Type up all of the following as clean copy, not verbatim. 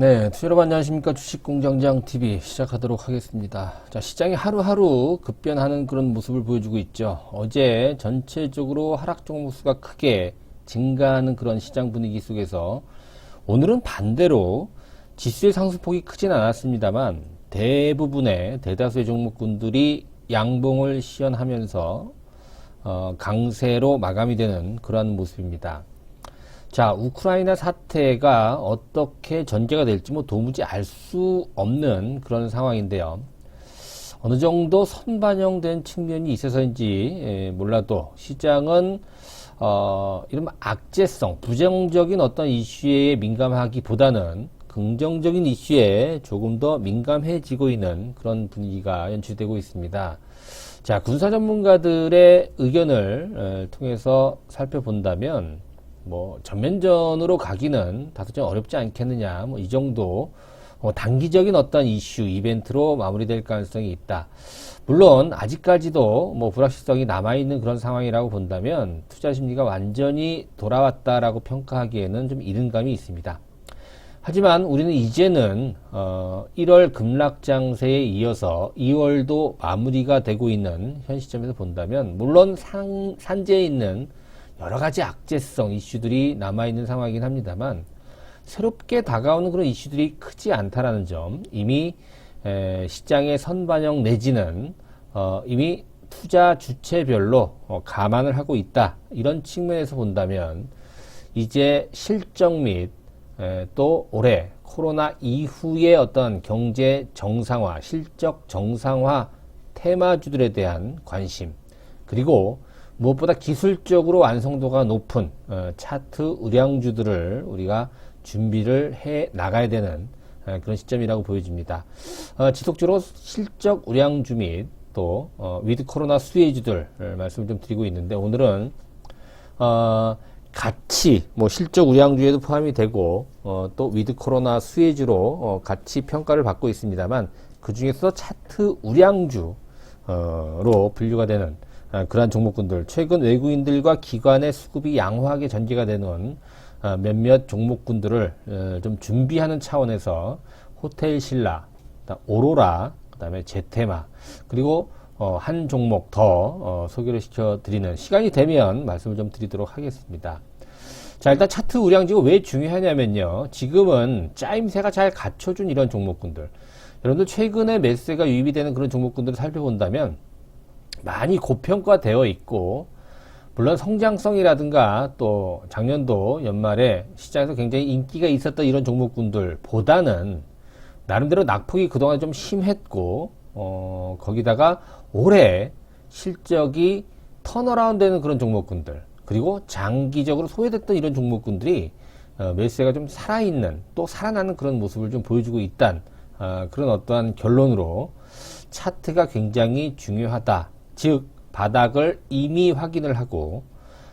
네, 투자 여러분 안녕하십니까. 주식공장장TV 시작하도록 하겠습니다. 자, 시장이 하루하루 급변하는 그런 모습을 보여주고 있죠. 어제 전체적으로 하락 종목 수가 크게 증가하는 그런 시장 분위기 속에서 오늘은 반대로 지수의 상승폭이 크진 않았습니다만 대부분의 대다수의 종목군들이 양봉을 시연하면서 강세로 마감이 되는 그러한 모습입니다. 자, 우크라이나 사태가 어떻게 전개가 될지 도무지 알 수 없는 그런 상황인데요. 어느 정도 선반영된 측면이 있어서인지 몰라도 시장은 이런 악재성, 부정적인 어떤 이슈에 민감하기보다는 긍정적인 이슈에 조금 더 민감해지고 있는 그런 분위기가 연출되고 있습니다. 자, 군사 전문가들의 의견을 통해서 살펴본다면 전면전으로 가기는 다소 좀 어렵지 않겠느냐, 이 정도, 단기적인 어떤 이슈, 이벤트로 마무리될 가능성이 있다. 물론, 아직까지도 불확실성이 남아있는 그런 상황이라고 본다면, 투자 심리가 완전히 돌아왔다라고 평가하기에는 좀 이른 감이 있습니다. 하지만 우리는 이제는, 1월 급락장세에 이어서 2월도 마무리가 되고 있는 현 시점에서 본다면, 물론 산재에 있는 여러 가지 악재성 이슈들이 남아있는 상황이긴 합니다만 새롭게 다가오는 그런 이슈들이 크지 않다라는 점, 이미 시장의 선반영 내지는 이미 투자 주체별로 감안을 하고 있다. 이런 측면에서 본다면 이제 실적 및 또 올해 코로나 이후의 어떤 경제 정상화, 실적 정상화 테마주들에 대한 관심, 그리고 무엇보다 기술적으로 완성도가 높은 차트 의량주들을 우리가 준비를 해 나가야 되는 그런 시점이라고 보여집니다. 지속적으로 실적 의량주 및 또 위드 코로나 수혜주들 말씀을 좀 드리고 있는데, 오늘은 같이 실적 의량주에도 포함이 되고 또 위드 코로나 수혜주로 같이 평가를 받고 있습니다만, 그 중에서 차트 의량주로 분류가 되는 그러한 종목군들, 최근 외국인들과 기관의 수급이 양호하게 전개가 되는 몇몇 종목군들을 좀 준비하는 차원에서 호텔신라, 오로라, 그 다음에 제테마, 그리고 한 종목 더 소개를 시켜드리는 시간이 되면 말씀을 좀 드리도록 하겠습니다. 자, 일단 차트 우량주가 왜 중요하냐면요, 지금은 짜임새가 잘 갖춰준 이런 종목군들, 여러분들 최근에 매수세가 유입이 되는 그런 종목군들을 살펴본다면 많이 고평가되어 있고, 물론 성장성이라든가 또 작년도 연말에 시장에서 굉장히 인기가 있었던 이런 종목군들 보다는 나름대로 낙폭이 그동안 좀 심했고, 거기다가 올해 실적이 턴어라운드 되는 그런 종목군들, 그리고 장기적으로 소외됐던 이런 종목군들이 매수세가 좀 살아있는, 또 살아나는 그런 모습을 좀 보여주고 있다는 그런 어떠한 결론으로 차트가 굉장히 중요하다. 즉 바닥을 이미 확인을 하고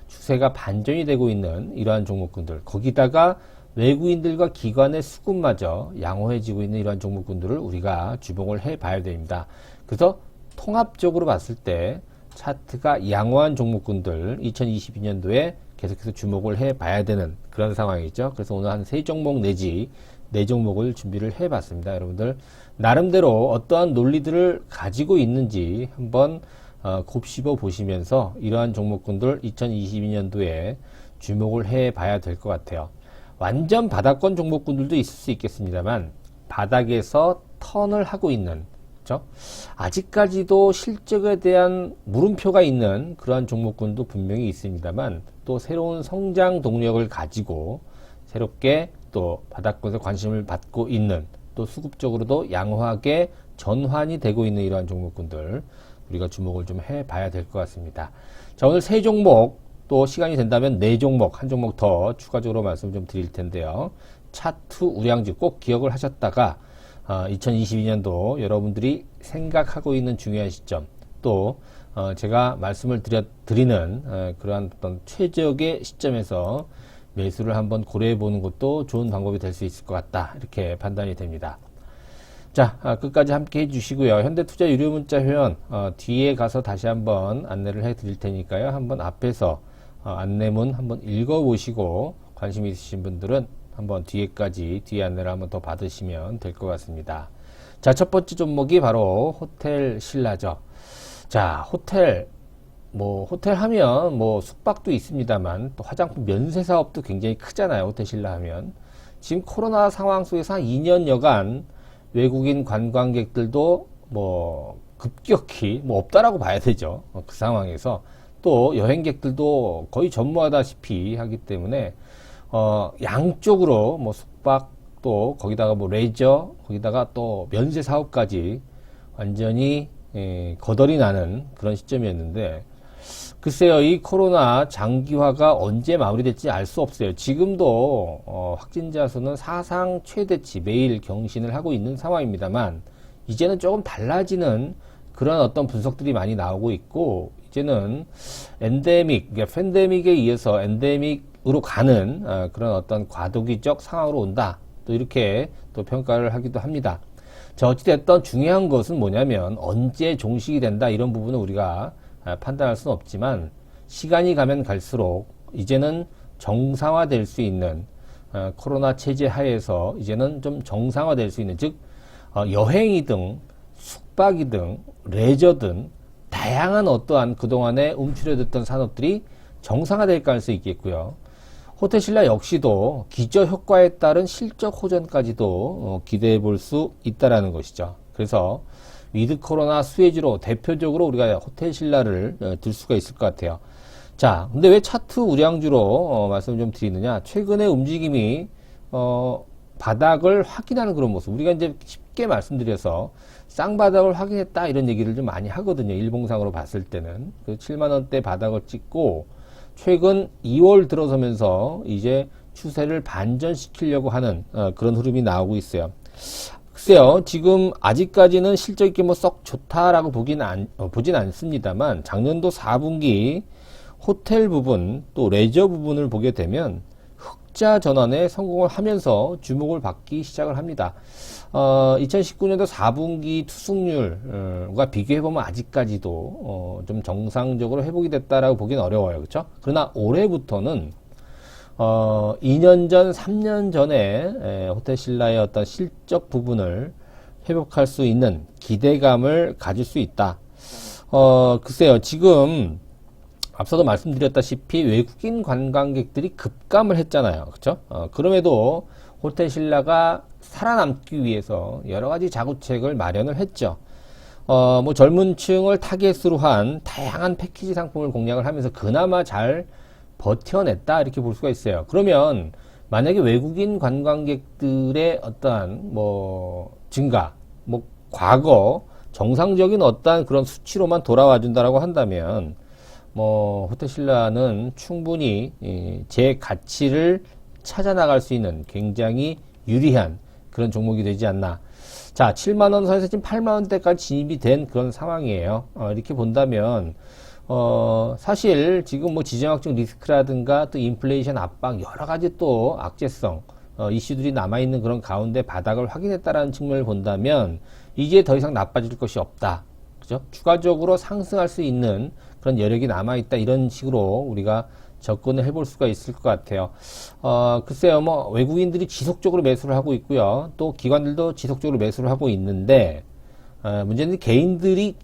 추세가 반전이 되고 있는 이러한 종목군들, 거기다가 외국인들과 기관의 수급마저 양호해지고 있는 이러한 종목군들을 우리가 주목을 해봐야 됩니다. 그래서 통합적으로 봤을 때 차트가 양호한 종목군들 2022년도에 계속해서 주목을 해봐야 되는 그런 상황이죠. 그래서 오늘 한 3종목 내지 4종목을 준비를 해봤습니다. 여러분들 나름대로 어떠한 논리들을 가지고 있는지 한번 곱씹어 보시면서 이러한 종목군들 2022년도에 주목을 해봐야 될 것 같아요. 완전 바닥권 종목군들도 있을 수 있겠습니다만 바닥에서 턴을 하고 있는, 그렇죠? 아직까지도 실적에 대한 물음표가 있는 그러한 종목군도 분명히 있습니다만, 또 새로운 성장 동력을 가지고 새롭게 또 바닥권에서 관심을 받고 있는, 또 수급적으로도 양호하게 전환이 되고 있는 이러한 종목군들 우리가 주목을 좀 해봐야 될 것 같습니다. 자, 오늘 3종목, 또 시간이 된다면 4종목, 한 종목 더 추가적으로 말씀 좀 드릴 텐데요. 차트 우량주 꼭 기억을 하셨다가 2022년도 여러분들이 생각하고 있는 중요한 시점, 또 제가 말씀을 드리는 그러한 어떤 최적의 시점에서 매수를 한번 고려해 보는 것도 좋은 방법이 될 수 있을 것 같다, 이렇게 판단이 됩니다. 자, 끝까지 함께 해주시고요. 현대투자 유료문자 회원 뒤에 가서 다시 한번 안내를 해드릴 테니까요. 한번 앞에서 안내문 한번 읽어보시고 관심 있으신 분들은 한번 뒤에 안내를 한번 더 받으시면 될 것 같습니다. 자, 첫 번째 종목이 바로 호텔 신라죠. 자, 호텔 하면 숙박도 있습니다만 또 화장품 면세 사업도 굉장히 크잖아요. 호텔 신라 하면. 지금 코로나 상황 속에서 한 2년여간 외국인 관광객들도 급격히 없다라고 봐야 되죠. 그 상황에서 또 여행객들도 거의 전무하다시피 하기 때문에 양쪽으로 숙박 또 거기다가 레저 거기다가 또 면세 사업까지 완전히 거덜이 나는 그런 시점이었는데 글쎄요, 이 코로나 장기화가 언제 마무리될지 알 수 없어요. 지금도 확진자 수는 사상 최대치 매일 경신을 하고 있는 상황입니다만 이제는 조금 달라지는 그런 어떤 분석들이 많이 나오고 있고 이제는 엔데믹, 그러니까 팬데믹에 이어서 엔데믹으로 가는 그런 어떤 과도기적 상황으로 온다. 또 이렇게 또 평가를 하기도 합니다. 자, 어찌됐든 중요한 것은 뭐냐면 언제 종식이 된다 이런 부분은 우리가 판단할 수는 없지만 시간이 가면 갈수록 이제는 정상화될 수 있는 코로나 체제 하에서 이제는 좀 정상화될 수 있는 즉 여행이든 숙박이든 레저든 다양한 어떠한 그동안에 움츠려졌던 산업들이 정상화될 가능성이 있겠고요. 호텔 신라 역시도 기저효과에 따른 실적 호전까지도 기대해 볼 수 있다라는 것이죠. 그래서 위드 코로나 수혜주로 대표적으로 우리가 호텔 신라를 들 수가 있을 것 같아요. 자, 근데 왜 차트 우량주로 말씀을 좀 드리느냐? 최근의 움직임이 바닥을 확인하는 그런 모습. 우리가 이제 쉽게 말씀드려서 쌍바닥을 확인했다 이런 얘기를 좀 많이 하거든요. 일봉상으로 봤을 때는 그 7만 원대 바닥을 찍고 최근 2월 들어서면서 이제 추세를 반전시키려고 하는 그런 흐름이 나오고 있어요. 글쎄요, 지금 아직까지는 실적 있게 썩 좋다라고 보진 않습니다만 작년도 4분기 호텔 부분 또 레저 부분을 보게 되면 흑자 전환에 성공을 하면서 주목을 받기 시작을 합니다. 2019년도 4분기 투숙률과 비교해보면 아직까지도 좀 정상적으로 회복이 됐다라고 보기는 어려워요. 그렇죠? 그러나 올해부터는 2년 전, 3년 전에 호텔 신라의 어떤 실적 부분을 회복할 수 있는 기대감을 가질 수 있다. 글쎄요, 지금 앞서도 말씀드렸다시피 외국인 관광객들이 급감을 했잖아요. 그렇죠? 그럼에도 호텔 신라가 살아남기 위해서 여러 가지 자구책을 마련을 했죠. 젊은 층을 타겟으로 한 다양한 패키지 상품을 공략을 하면서 그나마 잘 버텨냈다 이렇게 볼 수가 있어요. 그러면 만약에 외국인 관광객들의 어떠한 증가, 과거 정상적인 어떠한 그런 수치로만 돌아와 준다라고 한다면 호텔 신라는 충분히 제 가치를 찾아 나갈 수 있는 굉장히 유리한 그런 종목이 되지 않나. 자, 7만원 선에서 지금 8만원대까지 진입이 된 그런 상황이에요. 이렇게 본다면 사실 지금 지정학적 리스크라든가 또 인플레이션 압박 여러 가지 또 악재성 이슈들이 남아있는 그런 가운데 바닥을 확인했다라는 측면을 본다면 이제 더 이상 나빠질 것이 없다. 그죠? 추가적으로 상승할 수 있는 그런 여력이 남아있다. 이런 식으로 우리가 접근을 해볼 수가 있을 것 같아요. 글쎄요, 외국인들이 지속적으로 매수를 하고 있고요. 또 기관들도 지속적으로 매수를 하고 있는데, 문제는 개인들이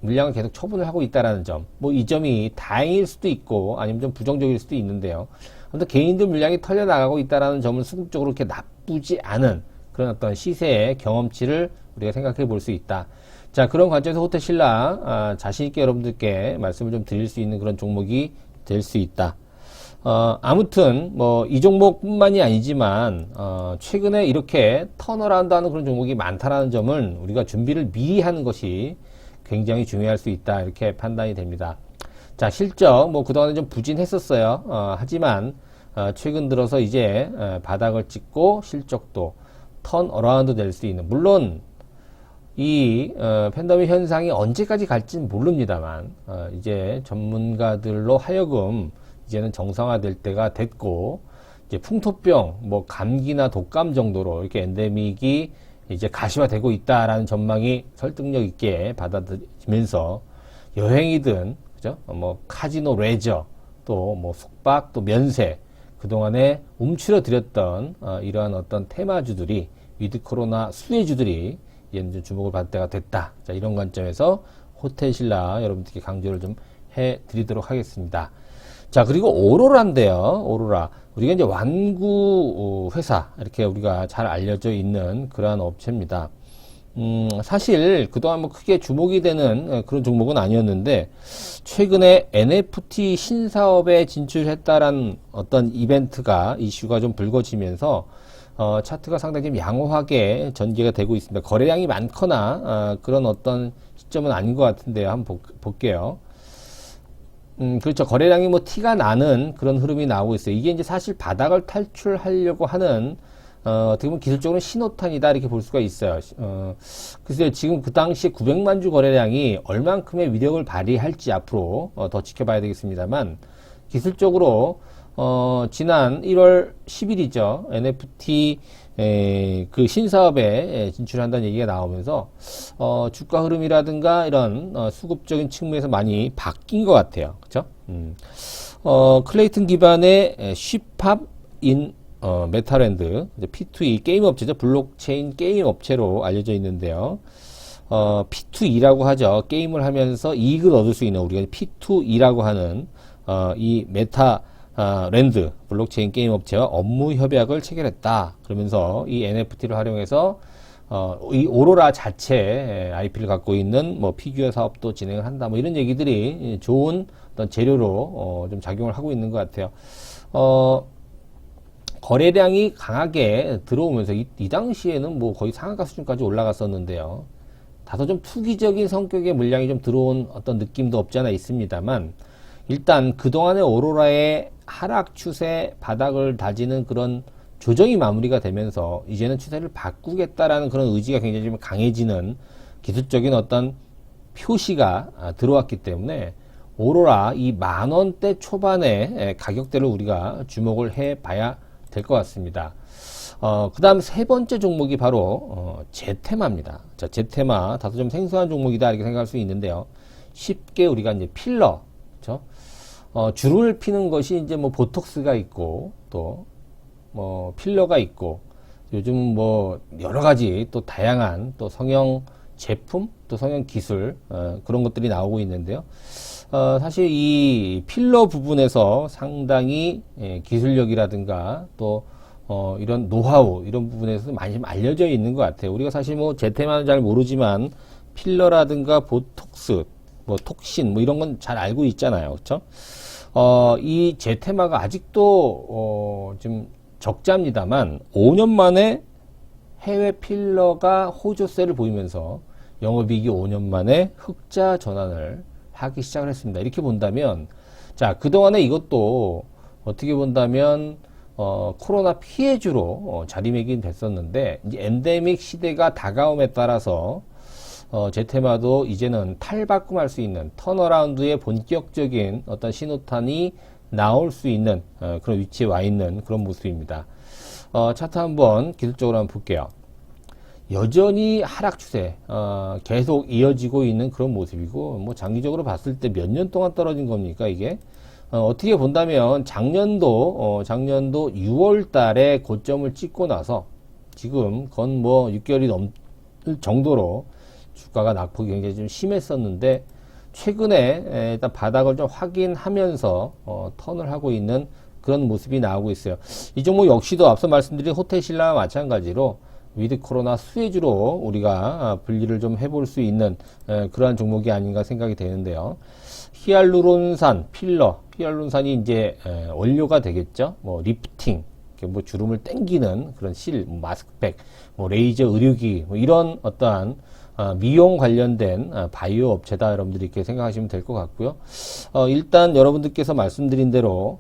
물량을 계속 처분을 하고 있다라는 점. 이 점이 다행일 수도 있고, 아니면 좀 부정적일 수도 있는데요. 아무튼 개인들 물량이 털려나가고 있다라는 점은 수급적으로 그렇게 나쁘지 않은 그런 어떤 시세의 경험치를 우리가 생각해 볼 수 있다. 자, 그런 관점에서 호텔 신라, 자신있게 여러분들께 말씀을 좀 드릴 수 있는 그런 종목이 될 수 있다. 아무튼 이 종목뿐만이 아니지만 최근에 이렇게 턴어라운드 하는 그런 종목이 많다라는 점은 우리가 준비를 미리 하는 것이 굉장히 중요할 수 있다 이렇게 판단이 됩니다. 자, 실적 그동안에 좀 부진했었어요. 하지만 최근 들어서 이제 바닥을 찍고 실적도 턴어라운드 될 수 있는, 물론 이 팬데믹 현상이 언제까지 갈지는 모릅니다만 이제 전문가들로 하여금 이제는 정상화될 때가 됐고, 이제 풍토병, 감기나 독감 정도로 이렇게 엔데믹이 이제 가시화되고 있다라는 전망이 설득력 있게 받아들이면서 여행이든 그죠? 카지노 레저 또 숙박 또 면세 그동안에 움츠러들였던 이러한 어떤 테마주들이 위드 코로나 수혜주들이 이제 좀 주목을 받을 때가 됐다. 자, 이런 관점에서 호텔신라 여러분들께 강조를 좀 해드리도록 하겠습니다. 자, 그리고 오로라인데요. 오로라. 우리가 이제 완구 회사, 이렇게 우리가 잘 알려져 있는 그러한 업체입니다. 사실 그동안 뭐 크게 주목이 되는 그런 종목은 아니었는데, 최근에 NFT 신사업에 진출했다라는 어떤 이벤트가, 이슈가 좀 불거지면서, 차트가 상당히 좀 양호하게 전개가 되고 있습니다. 거래량이 많거나, 그런 어떤 시점은 아닌 것 같은데요. 한번 볼게요. 그렇죠. 거래량이 뭐 티가 나는 그런 흐름이 나오고 있어요. 이게 이제 사실 바닥을 탈출하려고 하는, 어떻게 보면 기술적으로는 신호탄이다, 이렇게 볼 수가 있어요. 글쎄요, 지금 그 당시에 900만 주 거래량이 얼만큼의 위력을 발휘할지 앞으로, 더 지켜봐야 되겠습니다만, 기술적으로, 지난 1월 10일이죠. NFT, 그 신사업에 진출한다는 얘기가 나오면서, 주가 흐름이라든가 이런, 수급적인 측면에서 많이 바뀐 것 같아요. 그쵸? 클레이튼 기반의 쉬팝인 메타랜드, P2E 게임 업체죠. 블록체인 게임 업체로 알려져 있는데요. P2E라고 하죠. 게임을 하면서 이익을 얻을 수 있는, 우리가 P2E라고 하는 이 메타랜드 블록체인 게임 업체와 업무 협약을 체결했다. 그러면서 이 NFT를 활용해서 이 오로라 자체 IP를 갖고 있는 뭐 피규어 사업도 진행을 한다. 뭐 이런 얘기들이 좋은 어떤 재료로 좀 작용을 하고 있는 것 같아요. 거래량이 강하게 들어오면서 이 당시에는 뭐 거의 상한가 수준까지 올라갔었는데요. 다소 좀 투기적인 성격의 물량이 좀 들어온 어떤 느낌도 없지 않아 있습니다만, 일단 그동안의 오로라의 하락 추세 바닥을 다지는 그런 조정이 마무리가 되면서 이제는 추세를 바꾸겠다라는 그런 의지가 굉장히 좀 강해지는 기술적인 어떤 표시가 들어왔기 때문에 오로라 이 10,000원대 초반의 가격대를 우리가 주목을 해봐야 될 것 같습니다. 그 다음 세 번째 종목이 바로 제테마입니다. 자, 제테마 다소 좀 생소한 종목이다, 이렇게 생각할 수 있는데요. 쉽게 우리가 이제 필러, 그렇죠? 줄을 피는 것이 이제 뭐 보톡스가 있고, 또 뭐 필러가 있고, 요즘 뭐 여러 가지 또 다양한 또 성형 제품, 또 성형 기술, 그런 것들이 나오고 있는데요. 사실 이 필러 부분에서 상당히 기술력이라든가 또 이런 노하우, 이런 부분에서 많이 좀 알려져 있는 것 같아요. 우리가 사실 뭐 제테마는 잘 모르지만 필러라든가 보톡스, 뭐 톡신, 뭐 이런 건 잘 알고 있잖아요. 그렇죠? 이 제테마가 아직도 좀 적자입니다만 5년 만에 해외 필러가 호조세를 보이면서 영업이익이 5년 만에 흑자 전환을 하기 시작을 했습니다. 이렇게 본다면, 자, 그동안에 이것도 어떻게 본다면 코로나 피해주로 자리매김 됐었는데, 이제 엔데믹 시대가 다가옴에 따라서 제테마도 이제는 탈바꿈할 수 있는 턴어라운드의 본격적인 어떤 신호탄이 나올 수 있는 그런 위치에 와 있는 그런 모습입니다. 차트 한번 기술적으로 한번 볼게요. 여전히 하락 추세 계속 이어지고 있는 그런 모습이고, 뭐 장기적으로 봤을 때 몇 년 동안 떨어진 겁니까 이게? 어떻게 본다면 작년도 6월 달에 고점을 찍고 나서 지금 건 뭐 6개월이 넘을 정도로 주가가 낙폭이 굉장히 좀 심했었는데, 최근에 일단 바닥을 좀 확인하면서 턴을 하고 있는 그런 모습이 나오고 있어요. 이 종목 역시도 앞서 말씀드린 호텔신라와 마찬가지로 위드 코로나 수혜주로 우리가 분리를 좀 해볼 수 있는 그러한 종목이 아닌가 생각이 되는데요. 히알루론산 필러, 히알루론산이 이제 원료가 되겠죠. 뭐 리프팅, 뭐 주름을 당기는 그런 실, 마스크팩, 뭐 레이저 의료기, 뭐 이런 어떠한 미용 관련된 바이오 업체다, 여러분들이 이렇게 생각하시면 될 것 같고요. 일단 여러분들께서 말씀드린 대로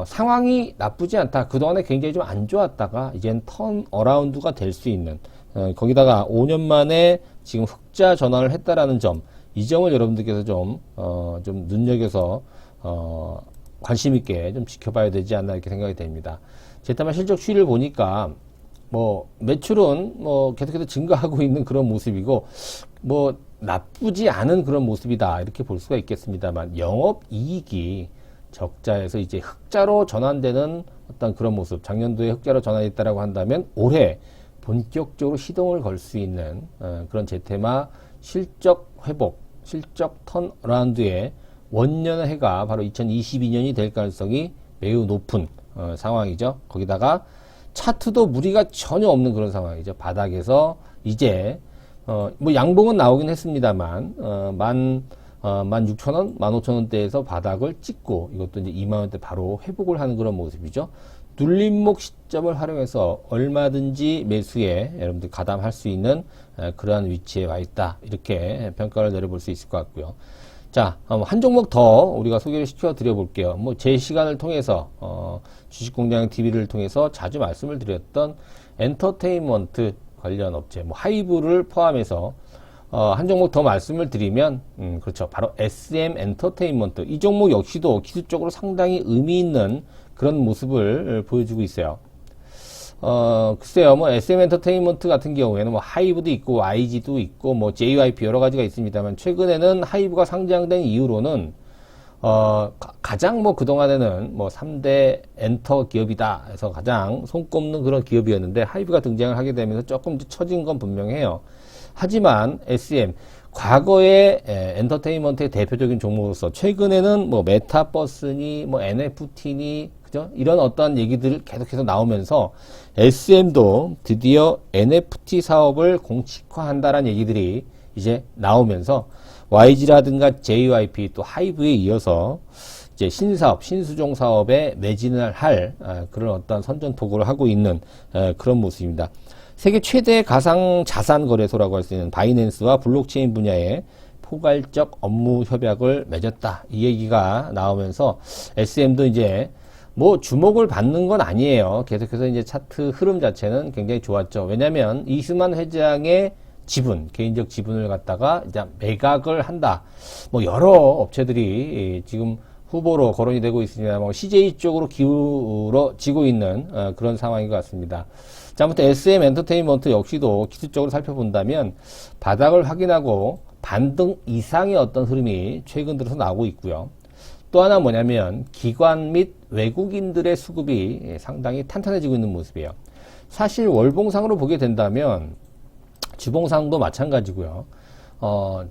상황이 나쁘지 않다. 그동안에 굉장히 좀 안 좋았다가 이젠 턴 어라운드가 될 수 있는, 거기다가 5년 만에 지금 흑자 전환을 했다라는 점, 이 점을 여러분들께서 좀 눈여겨서 관심 있게 좀 지켜봐야 되지 않나, 이렇게 생각이 됩니다. 제테마 실적 추이를 보니까 뭐 매출은 뭐 계속해서 증가하고 있는 그런 모습이고, 뭐 나쁘지 않은 그런 모습이다, 이렇게 볼 수가 있겠습니다만, 영업 이익이 적자에서 이제 흑자로 전환되는 어떤 그런 모습, 작년도에 흑자로 전환했다라고 한다면 올해 본격적으로 시동을 걸 수 있는 그런 제테마 실적 회복, 실적 턴어라운드의 원년의 해가 바로 2022년이 될 가능성이 매우 높은 상황이죠. 거기다가 차트도 무리가 전혀 없는 그런 상황이죠. 바닥에서 이제 뭐 양봉은 나오긴 했습니다만 16,000원, 15,000원대에서 바닥을 찍고 이것도 이제 20,000원대 바로 회복을 하는 그런 모습이죠. 눌림목 시점을 활용해서 얼마든지 매수에 여러분들 가담할 수 있는 그러한 위치에 와 있다. 이렇게 평가를 내려볼 수 있을 것 같고요. 자, 한 종목 더 우리가 소개를 시켜 드려 볼게요. 뭐 제 시간을 통해서 주식공장 TV를 통해서 자주 말씀을 드렸던 엔터테인먼트 관련 업체, 뭐 하이브를 포함해서 한 종목 더 말씀을 드리면 그렇죠. 바로 SM 엔터테인먼트. 이 종목 역시도 기술적으로 상당히 의미 있는 그런 모습을 보여주고 있어요. 글쎄요, 뭐, SM 엔터테인먼트 같은 경우에는 뭐, 하이브도 있고, YG도 있고, 뭐, JYP 여러 가지가 있습니다만, 최근에는 하이브가 상장된 이후로는, 가장 뭐, 그동안에는 뭐, 3대 엔터 기업이다 해서 가장 손꼽는 그런 기업이었는데, 하이브가 등장을 하게 되면서 조금 처진 건 분명해요. 하지만, SM, 과거의 엔터테인먼트의 대표적인 종목으로서, 최근에는 뭐, 메타버스니, 뭐, NFT니, 이런 어떤 얘기들 계속해서 나오면서 SM도 드디어 NFT 사업을 공식화한다라는 얘기들이 이제 나오면서 YG라든가 JYP 또 하이브에 이어서 이제 신사업, 신수종 사업에 매진을 할 그런 어떤 선전포고를 하고 있는 그런 모습입니다. 세계 최대 가상 자산 거래소라고 할 수 있는 바이낸스와 블록체인 분야에 포괄적 업무 협약을 맺었다. 이 얘기가 나오면서 SM도 이제 뭐 주목을 받는 건 아니에요. 계속해서 이제 차트 흐름 자체는 굉장히 좋았죠. 왜냐하면 이수만 회장의 지분, 개인적 지분을 갖다가 이제 매각을 한다. 뭐 여러 업체들이 지금 후보로 거론이 되고 있습니다. 뭐 CJ 쪽으로 기울어지고 있는 그런 상황인 것 같습니다. 자, 아무튼 SM 엔터테인먼트 역시도 기술적으로 살펴본다면 바닥을 확인하고 반등 이상의 어떤 흐름이 최근 들어서 나오고 있고요. 또 하나 뭐냐면 기관 및 외국인들의 수급이 상당히 탄탄해지고 있는 모습이에요. 사실 월봉상으로 보게 된다면 주봉상도 마찬가지고요.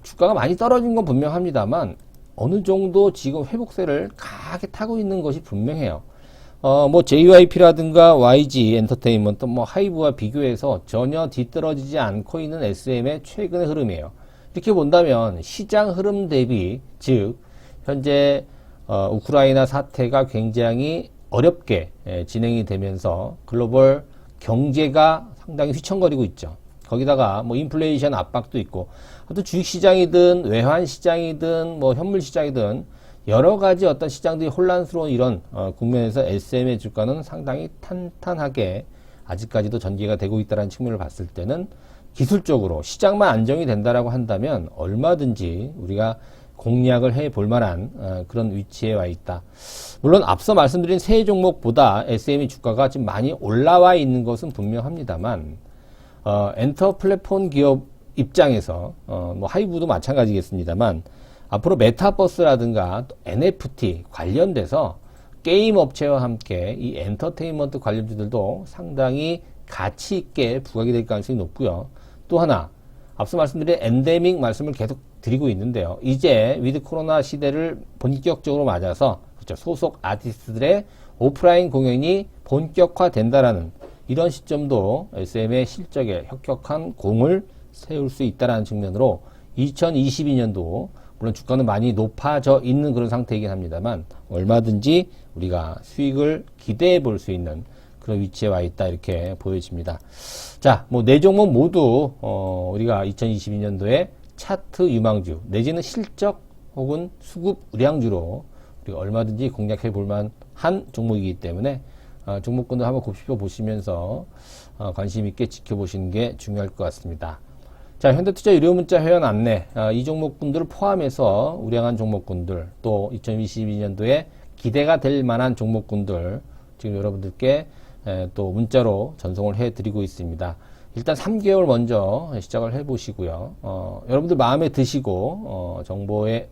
주가가 많이 떨어진 건 분명합니다만 어느 정도 지금 회복세를 강하게 타고 있는 것이 분명해요. 뭐 JYP라든가 YG 엔터테인먼트, 뭐 하이브와 비교해서 전혀 뒤떨어지지 않고 있는 SM의 최근의 흐름이에요. 이렇게 본다면 시장 흐름 대비, 즉 현재 우크라이나 사태가 굉장히 어렵게 진행이 되면서 글로벌 경제가 상당히 휘청거리고 있죠. 거기다가 뭐 인플레이션 압박도 있고, 하여튼 주식시장이든 외환시장이든 뭐 현물시장이든 여러 가지 어떤 시장들이 혼란스러운 이런 국면에서 SM의 주가는 상당히 탄탄하게 아직까지도 전개가 되고 있다는 측면을 봤을 때는 기술적으로 시장만 안정이 된다라고 한다면 얼마든지 우리가 공략을 해볼 만한 그런 위치에 와 있다. 물론 앞서 말씀드린 세 종목보다 SM의 주가가 지금 많이 올라와 있는 것은 분명합니다만 엔터 플랫폼 기업 입장에서 뭐 하이브도 마찬가지겠습니다만 앞으로 메타버스라든가 또 NFT 관련돼서 게임 업체와 함께 이 엔터테인먼트 관련주들도 상당히 가치 있게 부각이 될 가능성이 높고요. 또 하나 앞서 말씀드린 엔데믹 말씀을 계속 드리고 있는데요. 이제 위드 코로나 시대를 본격적으로 맞아서 그렇죠. 소속 아티스트들의 오프라인 공연이 본격화된다라는 이런 시점도 SM의 실적에 혁혁한 공을 세울 수 있다는 측면으로 2022년도 물론 주가는 많이 높아져 있는 그런 상태이긴 합니다만 얼마든지 우리가 수익을 기대해 볼 수 있는 그런 위치에 와 있다 이렇게 보여집니다. 자, 뭐 네 종목 모두 우리가 2022년도에 차트 유망주 내지는 실적 혹은 수급 우량주로 우리가 얼마든지 공략해 볼 만한 종목이기 때문에 종목군들 한번 곱씹어 보시면서 관심 있게 지켜보시는 게 중요할 것 같습니다. 자, 현대투자 유료문자 회원 안내, 이 종목군들을 포함해서 우량한 종목군들, 또 2022년도에 기대가 될 만한 종목군들, 지금 여러분들께 또 문자로 전송을 해드리고 있습니다. 일단 3개월 먼저 시작을 해보시고요. 여러분들 마음에 드시고, 정보의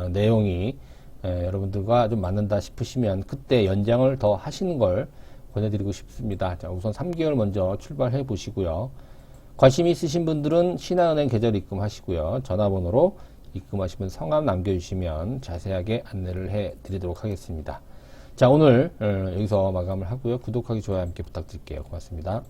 내용이 여러분들과 좀 맞는다 싶으시면 그때 연장을 더 하시는 걸 권해드리고 싶습니다. 자, 우선 3개월 먼저 출발해 보시고요. 관심 있으신 분들은 신한은행 계좌로 입금하시고요. 전화번호로 입금하시면 성함 남겨주시면 자세하게 안내를 해 드리도록 하겠습니다. 자, 오늘 여기서 마감을 하고요. 구독하기, 좋아요 함께 부탁드릴게요. 고맙습니다.